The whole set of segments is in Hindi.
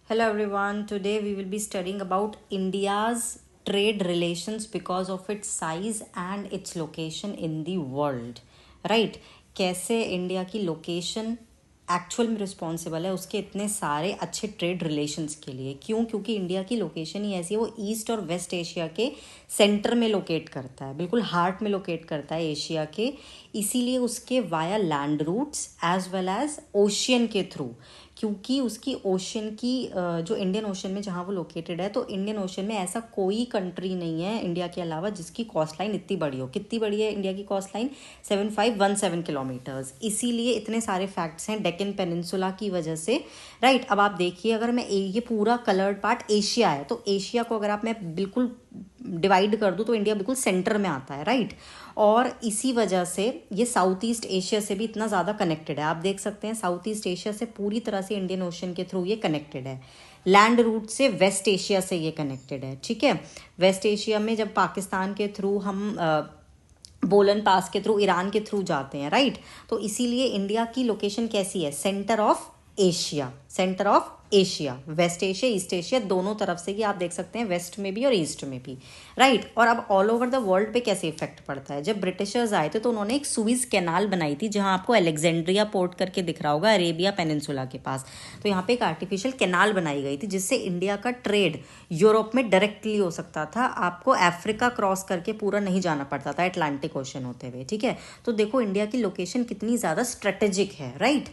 Hello everyone. Today we will be studying about India's trade relations because of its size and its location in the world. Right? कैसे इंडिया की लोकेशन एक्चुअल में रिस्पॉन्सिबल है उसके इतने सारे अच्छे ट्रेड रिलेशंस के लिए। क्यों? क्योंकि इंडिया की लोकेशन ही ऐसी है, वो ईस्ट और वेस्ट एशिया के सेंटर में लोकेट करता है, बिल्कुल हार्ट में लोकेट करता है एशिया के। इसीलिए उसके via land routes as well as ocean के थ्रू, क्योंकि उसकी ओशन की जो इंडियन ओशन में जहाँ वो लोकेटेड है, तो इंडियन ओशन में ऐसा कोई कंट्री नहीं है इंडिया के अलावा जिसकी कॉस्ट लाइन इतनी बड़ी हो। कितनी बड़ी है इंडिया की कॉस्ट लाइन? 7517 किलोमीटर्स। इसीलिए इतने सारे फैक्ट्स हैं डेक्कन पेनिनसुला की वजह से। राइट, अब आप देखिए, अगर मैं ये पूरा कलर्ड पार्ट एशिया है, तो एशिया को अगर आप मैं बिल्कुल डिवाइड कर दूँ तो इंडिया बिल्कुल सेंटर में आता है। राइट, और इसी वजह से ये साउथ ईस्ट एशिया से भी इतना ज़्यादा कनेक्टेड है। आप देख सकते हैं साउथ ईस्ट एशिया से पूरी तरह से इंडियन ओशन के थ्रू ये कनेक्टेड है। लैंड रूट से वेस्ट एशिया से ये कनेक्टेड है। ठीक है, वेस्ट एशिया में जब पाकिस्तान के थ्रू हम बोलन पास के थ्रू, ईरान के थ्रू जाते हैं। राइट, तो इसीलिए इंडिया की लोकेशन कैसी है? Centre of Asia, centre of Asia, west Asia east Asia दोनों तरफ से, ये आप देख सकते हैं, वेस्ट में भी और ईस्ट में भी। राइट, और अब ऑल ओवर द वर्ल्ड पे कैसे इफेक्ट पड़ता है? जब ब्रिटिशर्स आए थे तो उन्होंने एक सुइज कैनाल बनाई थी, जहां आपको अलेक्जेंड्रिया पोर्ट करके दिख रहा होगा अरेबिया पेनिनसुला के पास। तो यहाँ पे एक आर्टिफिशियल कैनाल बनाई गई थी जिससे इंडिया का ट्रेड यूरोप में डायरेक्टली हो सकता था। आपको अफ्रीका क्रॉस करके पूरा नहीं जाना पड़ता था अटलांटिक ओशन होते हुए। ठीक है, तो देखो इंडिया की लोकेशन कितनी ज़्यादा स्ट्रेटेजिक है। राइट,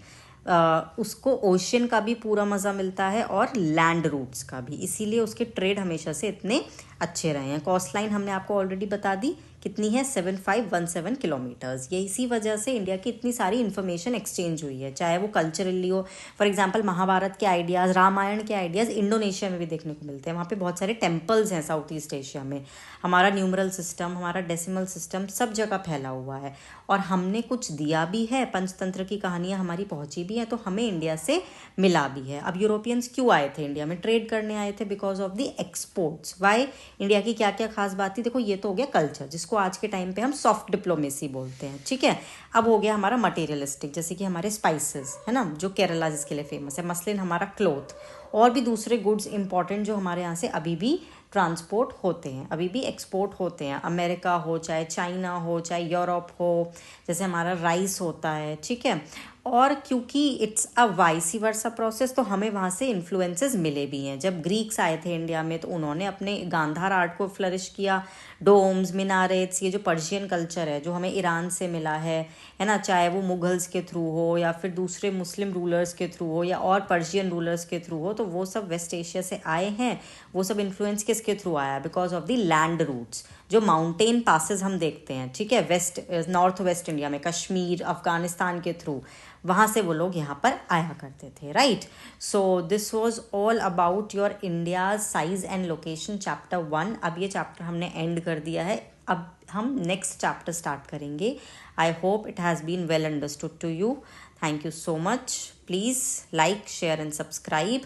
उसको ओशियन का भी पूरा मज़ा मिलता है और लैंड रूट्स का भी, इसीलिए उसके ट्रेड हमेशा से इतने अच्छे रहे हैं। कॉस्ट लाइन हमने आपको ऑलरेडी बता दी कितनी है, 7517 किलोमीटर्स। ये इसी वजह से इंडिया की इतनी सारी इन्फॉर्मेशन एक्सचेंज हुई है, चाहे वो कल्चरली हो। फॉर एग्जांपल महाभारत के आइडियाज़, रामायण के आइडियाज़ इंडोनेशिया में भी देखने को मिलते हैं। वहाँ पे बहुत सारे टेम्पल्स हैं साउथ ईस्ट एशिया में। हमारा न्यूमरल सिस्टम, हमारा डेसिमल सिस्टम सब जगह फैला हुआ है, और हमने कुछ दिया भी है। पंचतंत्र की कहानियाँ हमारी पहुँची भी हैं, तो हमें इंडिया से मिला भी है। अब यूरोपियंस क्यों आए थे इंडिया में? ट्रेड करने आए थे because of the exports. Why? India की क्या क्या खास बात थी? देखो, ये तो हो गया कल्चर, जिसको आज के टाइम पे हम सॉफ्ट डिप्लोमेसी बोलते हैं। ठीक है, अब हो गया हमारा मटेरियलिस्टिक, जैसे कि हमारे स्पाइसेस है ना, जो केरला जिसके लिए फेमस है, मसलिन हमारा क्लोथ, और भी दूसरे गुड्स इंपॉर्टेंट जो हमारे यहाँ से अभी भी ट्रांसपोर्ट होते हैं, अभी भी एक्सपोर्ट होते हैं। अमेरिका हो, चाहे चाइना हो, चाहे यूरोप हो, जैसे हमारा राइस होता है। ठीक है, और क्योंकि it's a vice versa process, तो हमें वहाँ से इन्फ्लुएंसेस मिले भी हैं। जब ग्रीक्स आए थे इंडिया में तो उन्होंने अपने गांधार आर्ट को फ्लरिश किया। डोम्स, मिनारेट्स, ये जो पर्शियन कल्चर है जो हमें ईरान से मिला है ना, चाहे वो मुगल्स के थ्रू हो या फिर दूसरे मुस्लिम रूलर्स के थ्रू हो या और पर्शियन रूलर्स के थ्रू हो, तो वो सब वेस्ट एशिया से आए हैं। वो सब इन्फ्लुएंस किसके थ्रू आया? Because of the land routes, जो माउंटेन पासेस हम देखते हैं। ठीक है, वेस्ट नॉर्थ वेस्ट इंडिया में, कश्मीर, अफगानिस्तान के थ्रू, वहाँ से वो लोग यहाँ पर आया करते थे। Right, so this was all about your India size and location chapter 1। अब ये चैप्टर हमने एंड कर दिया है, अब हम नेक्स्ट चैप्टर स्टार्ट करेंगे। I hope it has been well understood to you. Thank you so much. Please like, share and subscribe,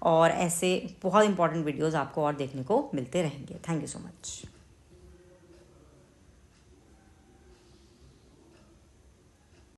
और ऐसे बहुत इंपॉर्टेंट वीडियोज़ आपको और देखने को मिलते रहेंगे। Thank you so much.